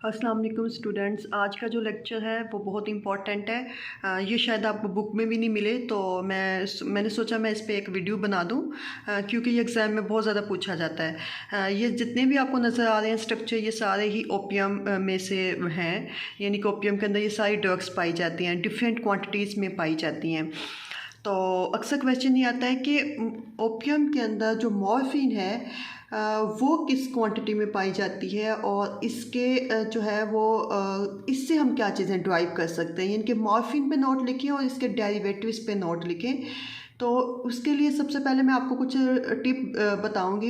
अस्सलाम वालेकुम स्टूडेंट्स। आज का जो लेक्चर है वो बहुत इम्पॉर्टेंट है। ये शायद आपको बुक में भी नहीं मिले, तो मैंने सोचा मैं इस पे एक वीडियो बना दूं, क्योंकि ये एग्ज़ाम में बहुत ज़्यादा पूछा जाता है। ये जितने भी आपको नज़र आ रहे हैं स्ट्रक्चर, ये सारे ही ओपियम में से हैं। यानी कि ओपियम के अंदर ये सारी ड्रग्स पाई जाती हैं, डिफरेंट क्वान्टिटीज़ में पाई जाती हैं। तो अक्सर क्वेश्चन ये आता है कि ओपियम के अंदर जो मॉर्फिन है वो किस क्वांटिटी में पाई जाती है, और इसके जो है वो इससे हम क्या चीज़ें ड्राइव कर सकते हैं। यानी कि मॉर्फिन पे नोट लिखें और इसके डेरिवेटिव्स पे नोट लिखें। तो उसके लिए सबसे पहले मैं आपको कुछ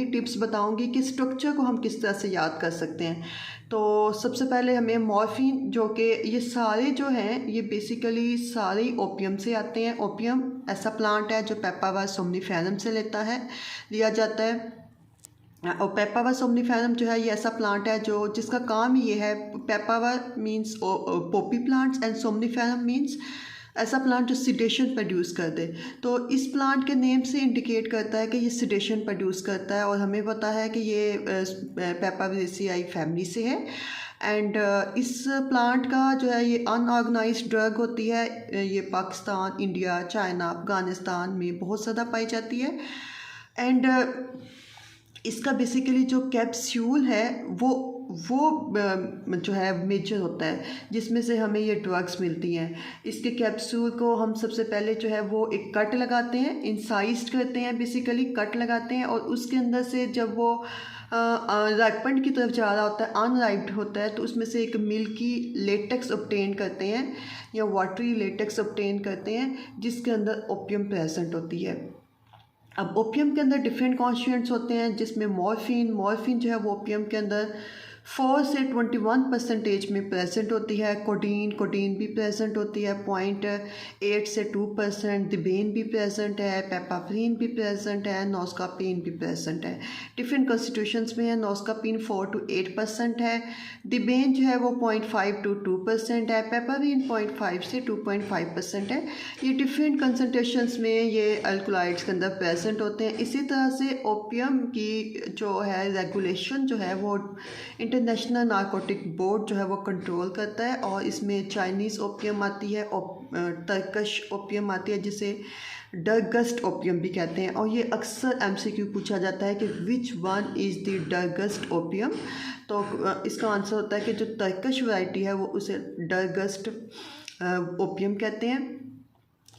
टिप्स बताऊंगी कि स्ट्रक्चर को हम किस तरह से याद कर सकते हैं। तो सबसे पहले हमें मॉर्फिन, जो कि ये सारे जो हैं ये बेसिकली सारे ही ओपियम से आते हैं। ओपियम ऐसा प्लांट है जो पेपावर सोमनिफेरम से लिया जाता है। और पेपावर सोमनिफेरम जो है ये ऐसा प्लांट है जो जिसका काम ये है, papaver means poppy plants and somniferum means ऐसा प्लांट जो सिडेशन प्रोड्यूस कर दे। तो इस प्लांट के नेम से इंडिकेट करता है कि ये सिडेशन प्रोड्यूस करता है, और हमें पता है कि ये पेपावरेसियाई फैमिली से है। एंड इस प्लांट का जो है ये अनऑर्गेनाइज्ड ड्रग होती है। ये पाकिस्तान, इंडिया, चाइना, अफगानिस्तान में बहुत ज़्यादा पाई जाती है। एंड इसका बेसिकली जो कैप्सूल है वो जो है मेजर होता है, जिसमें से हमें ये ड्रग्स मिलती हैं। इसके कैप्सूल को हम सबसे पहले जो है वो एक कट लगाते हैं, इंसाइज्ड करते हैं, बेसिकली कट लगाते हैं, और उसके अंदर से जब वो राइपन की तरफ जा रहा होता है, अनराइप्ड होता है, तो उसमें से एक मिल्की लेटेक्स ऑब्टेन करते हैं या वाटरी लेटेक्स ऑब्टेन करते हैं, जिसके अंदर ओपियम प्रेजेंट होती है। अब ओपियम के अंदर डिफरेंट कॉन्स्टिट्यूएंट्स होते हैं, जिसमें मॉर्फिन जो है वो ओपियम के अंदर 4 से 21% में प्रेजेंट होती है। कोडीन भी प्रेजेंट होती है 0.8 से 2%। दिबेन भी प्रेजेंट है, पेपाफ्रीन भी प्रेजेंट है, नोस्कापीन भी प्रेजेंट है। डिफरेंट कॉन्स्टिट्यूशंस में है। नोस्कापीन 4 to 8% है, दिबेन जो है वो 0.5 to 2% है, पेपाफ्रीन 0.5 से 2.5% है। ये डिफरेंट कंसनट्रेशंस में ये अल्कोलाइड्स के अंदर प्रेजेंट होते हैं। इसी तरह से ओपियम की जो है रेगुलेशन जो है वो इंटरनेशनल नारकोटिक बोर्ड जो है वो कंट्रोल करता है, और इसमें चाइनीज़ ओपियम आती है, टर्किश ओपियम आती है, जिसे डरगस्ट ओपियम भी कहते हैं। और ये अक्सर एमसीक्यू पूछा जाता है कि विच वन इज़ द डरगस्ट ओपियम। तो इसका आंसर होता है कि जो टर्किश वैरायटी है वो उसे डरगस्ट ओपियम कहते हैं।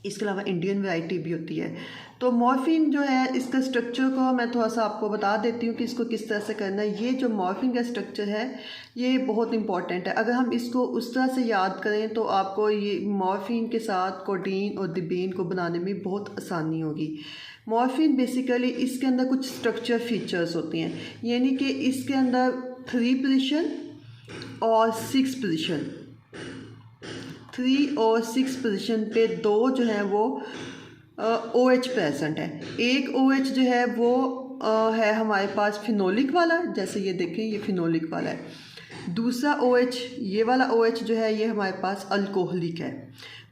इसके अलावा इंडियन वैरायटी भी होती है। तो मॉर्फिन जो है, इसका स्ट्रक्चर को मैं थोड़ा सा आपको बता देती हूँ कि इसको किस तरह से करना है। ये जो मॉर्फिन का स्ट्रक्चर है ये बहुत इंपॉर्टेंट है। अगर हम इसको उस तरह से याद करें तो आपको ये मॉर्फिन के साथ कोडीन और दिबेन को बनाने में बहुत आसानी होगी। मॉर्फिन बेसिकली इसके अंदर कुछ स्ट्रक्चर फीचर्स होती हैं, यानी कि इसके अंदर 3 पोजीशन और 6 पोजीशन, 3 और 6 पोजीशन पे 2 जो है वो OH प्रेजेंट है। एक OH जो है वो है हमारे पास फिनोलिक वाला, जैसे ये देखें ये फिनोलिक वाला है। दूसरा OH, ये वाला OH जो है ये हमारे पास अल्कोहलिक है।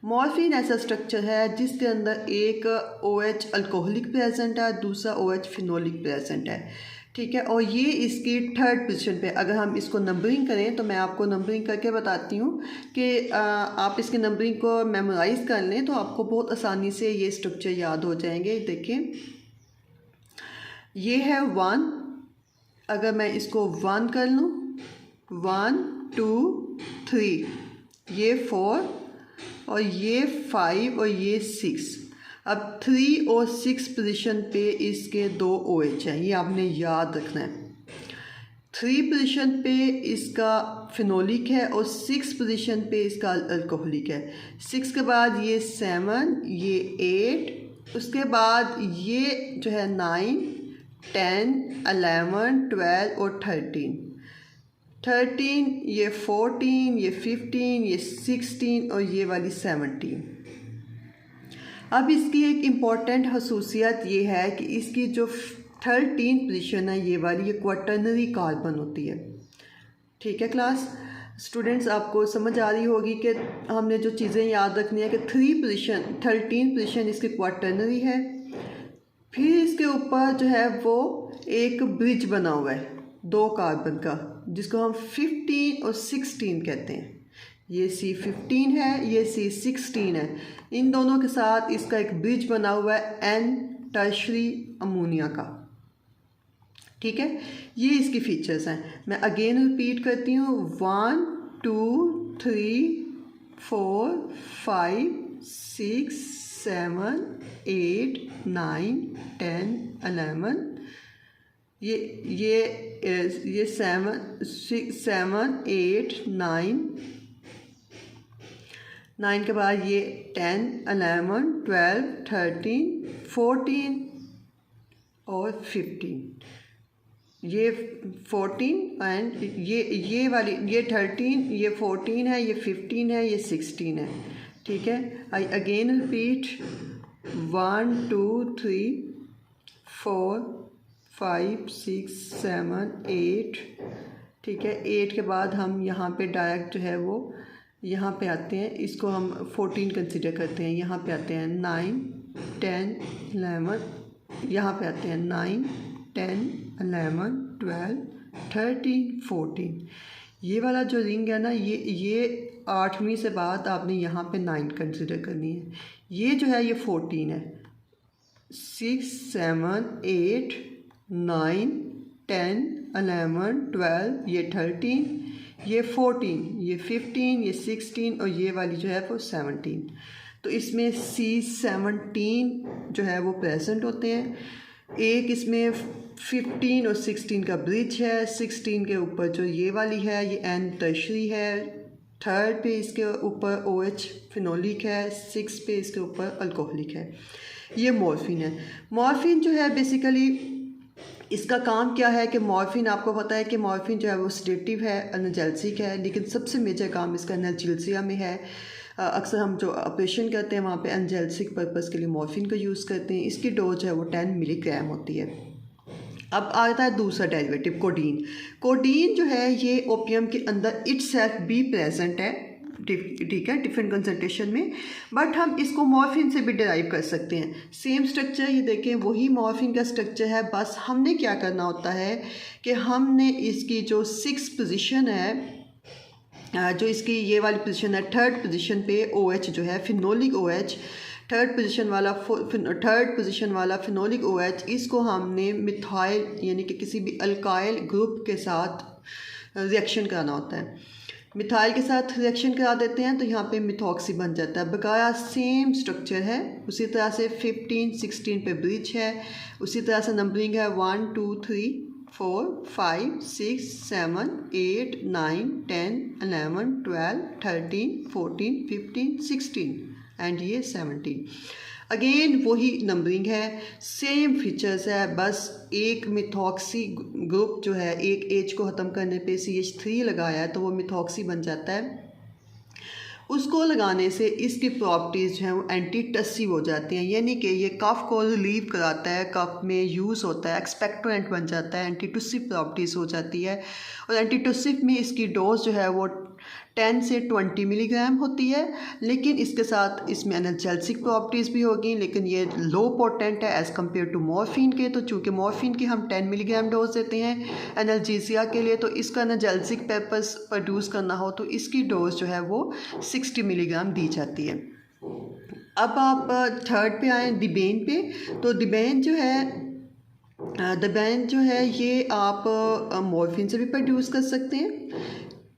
मॉर्फिन ऐसा स्ट्रक्चर है जिसके अंदर एक OH अल्कोहलिक प्रेजेंट है, दूसरा OH फिनोलिक प्रेजेंट है, ठीक है। और ये इसकी 3rd पोजीशन पे, अगर हम इसको नंबरिंग करें तो मैं आपको नंबरिंग करके बताती हूँ कि आप इसकी नंबरिंग को मेमोराइज़ कर लें तो आपको बहुत आसानी से ये स्ट्रक्चर याद हो जाएंगे। देखें ये है 1, अगर मैं इसको 1 कर लूँ, 1 2 3, ये 4 और ये 5 और ये 6। अब 3 और 6 पोजीशन पे इसके 2 OH हैं, ये आपने याद रखना है। 3 पोजीशन पे इसका फिनोलिक है और 6 पोजीशन पे इसका अल्कोहलिक है। 6 के बाद ये 7, ये 8, उसके बाद ये जो है 9, 10, 11, 12 और 13, ये 14, ये 15, ये 16 और ये वाली 17। अब इसकी एक इम्पॉर्टेंट खसूसियत ये है कि इसकी जो 13 पोजीशन है ये वाली, ये क्वाटर्नरी कार्बन होती है, ठीक है। क्लास स्टूडेंट्स आपको समझ आ रही होगी कि हमने जो चीज़ें याद रखनी है कि 13 पोजीशन इसकी क्वाटर्नरी है। फिर इसके ऊपर जो है वो एक ब्रिज बना हुआ है, 2 कार्बन का, जिसको हम 15 और 16 कहते हैं। ये C15 है, ये C16 है। इन दोनों के साथ इसका एक ब्रिज बना हुआ है N टर्शरी अमोनिया का। ठीक है, ये इसकी फीचर्स हैं। मैं अगेन रिपीट करती हूँ, 1 2 3 4 5 6 7 8 9 10 11, ये 7 6 7 8 9 के बाद ये 10 11 12 13 14 और 15। ये 14 एंड ये वाली, ये 13, ये 14 है, ये 15 है, ये 16 है। ठीक है, आई अगेन रिपीट, 1 2 3 4 5 6 7 8। ठीक है, 8 के बाद हम यहाँ पे डायरेक्ट जो है वो यहाँ पे आते हैं, इसको हम 14 कंसिडर करते हैं। यहाँ पे आते हैं 9 10 11, यहाँ पे आते हैं 9 10 11 12 13 14। ये वाला जो रिंग है ना, ये 8वीं से बाद आपने यहाँ पे 9 कंसिडर करनी है। ये जो है ये 14 है, 6 7 8 9 10 11 12, ये 13, ये 14, ये 15, ये 16 और ये वाली जो है वो 17। तो इसमें C17 जो है वो प्रेजेंट होते हैं। एक इसमें 15 और 16 का ब्रिज है। 16 के ऊपर जो ये वाली है ये N टर्शरी है। 3rd पे इसके ऊपर OH फिनोलिक है। 6 पे इसके ऊपर अल्कोहलिक है। ये मॉर्फिन है। मॉर्फिन जो है बेसिकली इसका काम क्या है कि मॉर्फिन, आपको पता है कि मॉर्फिन जो है वो सेडेटिव है, एनाल्जेसिक है, लेकिन सबसे मेजर काम इसका एनाल्जेसिया में है। अक्सर हम जो ऑपरेशन करते हैं वहाँ पे एनाल्जेसिक पर्पस के लिए मॉर्फिन का यूज़ करते हैं। इसकी डोज है वो 10 मिलीग्राम होती है। अब आता है दूसरा डेरिवेटिव कोडीन। कोडीन जो है ये ओपियम के अंदर इटसेल्फ भी प्रेजेंट है, ठीक है, डिफरेंट कंसंट्रेशन में, बट हम इसको मॉर्फिन से भी डिराइव कर सकते हैं। सेम स्ट्रक्चर, ये देखें वही मॉर्फिन का स्ट्रक्चर है, बस हमने क्या करना होता है कि हमने इसकी जो 6th पोजीशन है, जो इसकी ये वाली पोजीशन है, 3rd पोजीशन पे OH जो है फिनोलिक OH, 3rd पोजीशन वाला फिनोलिक OH, इसको हमने मिथाइल यानी कि किसी भी अल्काइल ग्रुप के साथ रिएक्शन कराना होता है। मिथाइल के साथ रिएक्शन करा देते हैं तो यहाँ पे मिथॉक्सी बन जाता है। बकाया सेम स्ट्रक्चर है। उसी तरह से 15 16 पे ब्रिज है। उसी तरह से नंबरिंग है 1 2 3 4 5 6 7 8 9 10 11 12 13 14 15 16 एंड ये 17। अगेन वही नंबरिंग है, सेम फीचर्स है, बस एक मिथॉक्सी ग्रुप जो है एक एच को ख़त्म करने पे CH3 लगाया है तो वो मिथॉक्सी बन जाता है। उसको लगाने से इसकी प्रॉपर्टीज़ जो हैं वो एंटीटसिव हो जाती हैं, यानी कि ये कफ को रिलीव कराता है, कफ में यूज़ होता है, एक्सपेक्टोरेंट बन जाता है, एंटीटसिव प्रॉपर्टीज़ हो जाती है। और एंटीटसिव में इसकी डोज जो है वो 10 से 20 मिलीग्राम होती है, लेकिन इसके साथ इसमें एनाल्जेसिक प्रॉपर्टीज़ भी होगी, लेकिन ये लो पोटेंट है एज़ कम्पेयर टू मॉर्फिन के। तो चूँकि मॉर्फिन की हम 10 मिलीग्राम डोज देते हैं एनाल्जेसिया के लिए, तो इसका एनाल्जेसिक पर्पस प्रोड्यूस करना हो तो इसकी डोज जो है वो 60 मिलीग्राम दी जाती है। अब आप 3rd पे आएँ, दिबेन पे। तो दिबेन जो है ये आप मॉर्फिन से भी प्रोड्यूस कर सकते हैं,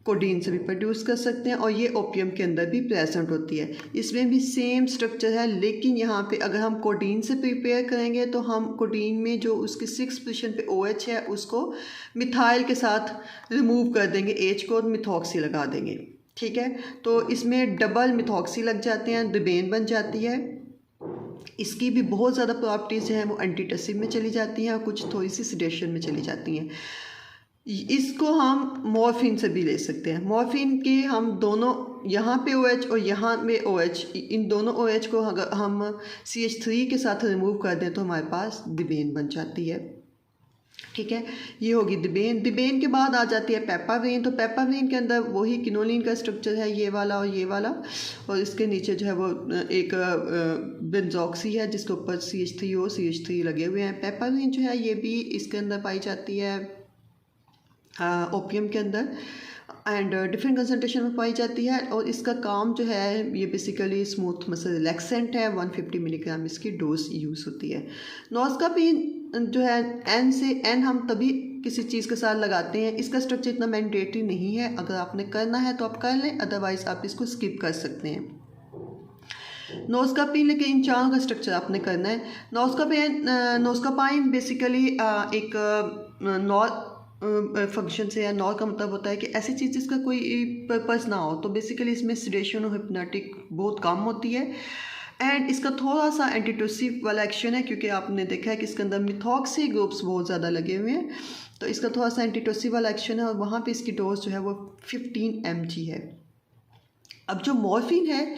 कोडीन से भी प्रोड्यूस कर सकते हैं, और ये ओपियम के अंदर भी प्रेजेंट होती है। इसमें भी सेम स्ट्रक्चर है, लेकिन यहाँ पे अगर हम कोडीन से प्रिपेयर करेंगे तो हम कोडीन में जो उसकी 6th पोजीशन पे OH है उसको मिथाइल के साथ रिमूव कर देंगे, H को मिथॉक्सी लगा देंगे। ठीक है, तो इसमें डबल मिथॉक्सी लग जाते हैं, दिबेन बन जाती है। इसकी भी बहुत ज़्यादा प्रॉपर्टीज़ हैं वो एंटीटसिव में चली जाती हैं और कुछ थोड़ी सी सेडेशन में चली जाती हैं। इसको हम मॉर्फिन से भी ले सकते हैं। मॉर्फिन के हम दोनों, यहाँ पे OH और यहाँ पे OH, इन दोनों OH को अगर हम CH3 के साथ रिमूव कर दें तो हमारे पास दिबेन बन जाती है। ठीक है, ये होगी दिबेन। दिबेन के बाद आ जाती है पेपावेन। तो पेपावेन के अंदर वही किनोलिन का स्ट्रक्चर है, ये वाला और ये वाला, और इसके नीचे जो है वो एक बेंजॉक्सी है जिसके ऊपर CH3 लगे हुए हैं। पेपावेन जो है ये भी इसके अंदर पाई जाती है। ओपियम के अंदर एंड डिफरेंट कंसनट्रेशन में पाई जाती है। और इसका काम जो है ये बेसिकली स्मूथ मसल रिलैक्सेंट है। 150 मिलीग्राम इसकी डोज यूज़ होती है। नोस्कापीन जो है एन से एन हम तभी किसी चीज़ के साथ लगाते हैं। इसका स्ट्रक्चर इतना मैंडेटरी नहीं है, अगर आपने करना है तो आप कर लें, अदरवाइज़ आप इसको स्किप कर सकते हैं। नोस्कापीन लेकिन इन चारों का स्ट्रक्चर आपने करना है। नोस्कापाइन बेसिकली एक नॉर फंक्शन से, या नॉर का मतलब होता है कि ऐसी चीज़ जिसका कोई पर्पस ना हो। तो बेसिकली इसमें सिडेशन और हिप्नोटिक बहुत कम होती है। एंड इसका थोड़ा सा एंटीटोसिव वाला एक्शन है, क्योंकि आपने देखा है कि इसके अंदर मिथॉक्सी ग्रुप्स बहुत ज़्यादा लगे हुए हैं, तो इसका थोड़ा सा एंटीटोसिव वाला एक्शन है। और वहाँ पे इसकी डोज जो है वो 15 mg है। अब जो मॉर्फिन है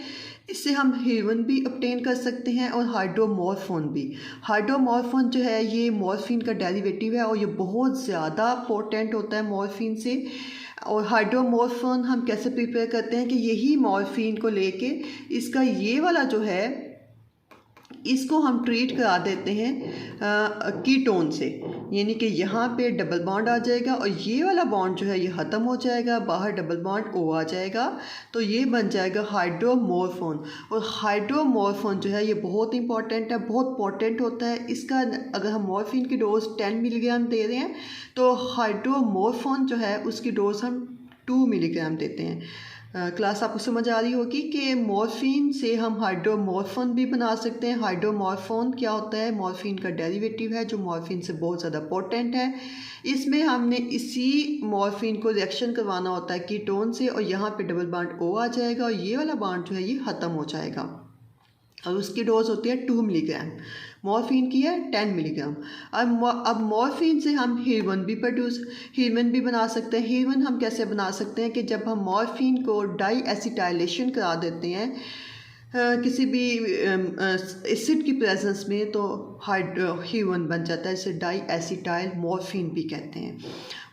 इससे हम हेरोइन भी ऑब्टेन कर सकते हैं और हाइड्रोमॉर्फोन भी। हाइड्रोमॉर्फोन जो है ये मॉर्फिन का डेरिवेटिव है और ये बहुत ज़्यादा पोटेंट होता है मॉर्फिन से। और हाइड्रोमॉर्फोन हम कैसे प्रिपेयर करते हैं कि यही मॉर्फिन को लेके इसका ये वाला जो है इसको हम ट्रीट करा देते हैं कीटोन से, यानी कि यहाँ पे डबल बॉन्ड आ जाएगा और ये वाला बॉन्ड जो है ये ख़त्म हो जाएगा, बाहर डबल बॉन्ड ओ आ जाएगा, तो ये बन जाएगा हाइड्रोमॉर्फोन। और हाइड्रोमॉर्फोन जो है ये बहुत इंपॉर्टेंट है, बहुत पोटेंट होता है। इसका अगर हम मॉर्फिन की डोज 10 मिलीग्राम दे रहे हैं तो हाइड्रोमॉर्फोन जो है उसकी डोज हम 2 मिलीग्राम देते हैं। क्लास आपको समझ आ रही होगी कि मॉर्फिन से हम हाइड्रोमॉर्फोन भी बना सकते हैं। हाइड्रोमॉर्फोन क्या होता है? मॉर्फिन का डेरिवेटिव है जो मॉर्फिन से बहुत ज़्यादा पोटेंट है। इसमें हमने इसी मॉर्फिन को रिएक्शन करवाना होता है कीटोन से और यहाँ पे डबल बॉन्ड ओ आ जाएगा और ये वाला बॉन्ड जो है ये ख़त्म हो जाएगा और उसकी डोज होती है 2 मिलीग्राम। मॉर्फिन की है 10 मिलीग्राम। अब मॉर्फिन से हम हीरोइन भी बना सकते हैं। हीरोइन हम कैसे बना सकते हैं कि जब हम मॉर्फिन को डाई एसिटाइलेशन करा देते हैं किसी भी एसिड की प्रेजेंस में, तो हीरोइन बन जाता है, इसे डाई एसिटाइल मॉर्फिन भी कहते हैं।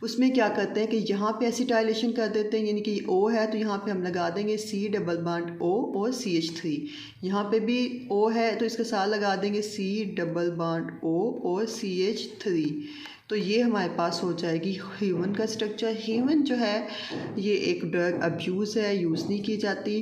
उसमें क्या करते हैं कि यहाँ पे एसिटाइलेशन कर देते हैं, यानी कि O है तो यहाँ पे हम लगा देंगे C डबल बॉन्ड O और CH3। यहाँ पे भी O है तो इसके साथ लगा देंगे C डबल बॉन्ड O और CH3। तो ये हमारे पास हो जाएगी हीरोइन का स्ट्रक्चर। हीरोइन जो है ये एक ड्रग अब्यूज़ है, यूज़ नहीं की जाती।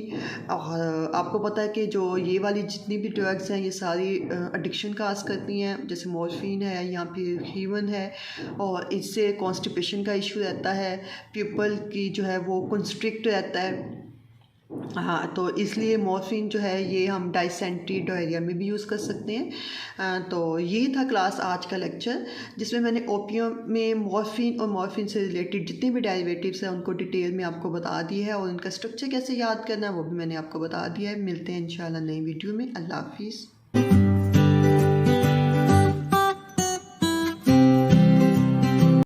और आपको पता है कि जो ये वाली जितनी भी ड्रग्स हैं ये सारी एडिक्शन काज करती हैं, जैसे मॉर्फिन है या फिर हीरोइन है, और इससे कॉन्स्टिपेशन का इशू रहता है, पीपल की जो है वो कंस्ट्रिक्ट रहता है। हाँ, तो इसलिए मॉर्फिन जो है ये हम डाइसेंट्री डायरिया में भी यूज़ कर सकते हैं। तो ये था क्लास आज का लेक्चर, जिसमें मैंने ओपियम में मॉर्फिन और मॉर्फिन से रिलेटेड जितने भी डेरिवेटिव्स हैं उनको डिटेल में आपको बता दिया है और उनका स्ट्रक्चर कैसे याद करना है वो भी मैंने आपको बता दिया है। मिलते हैं इंशाल्लाह नई वीडियो में। अल्लाह हाफिज़।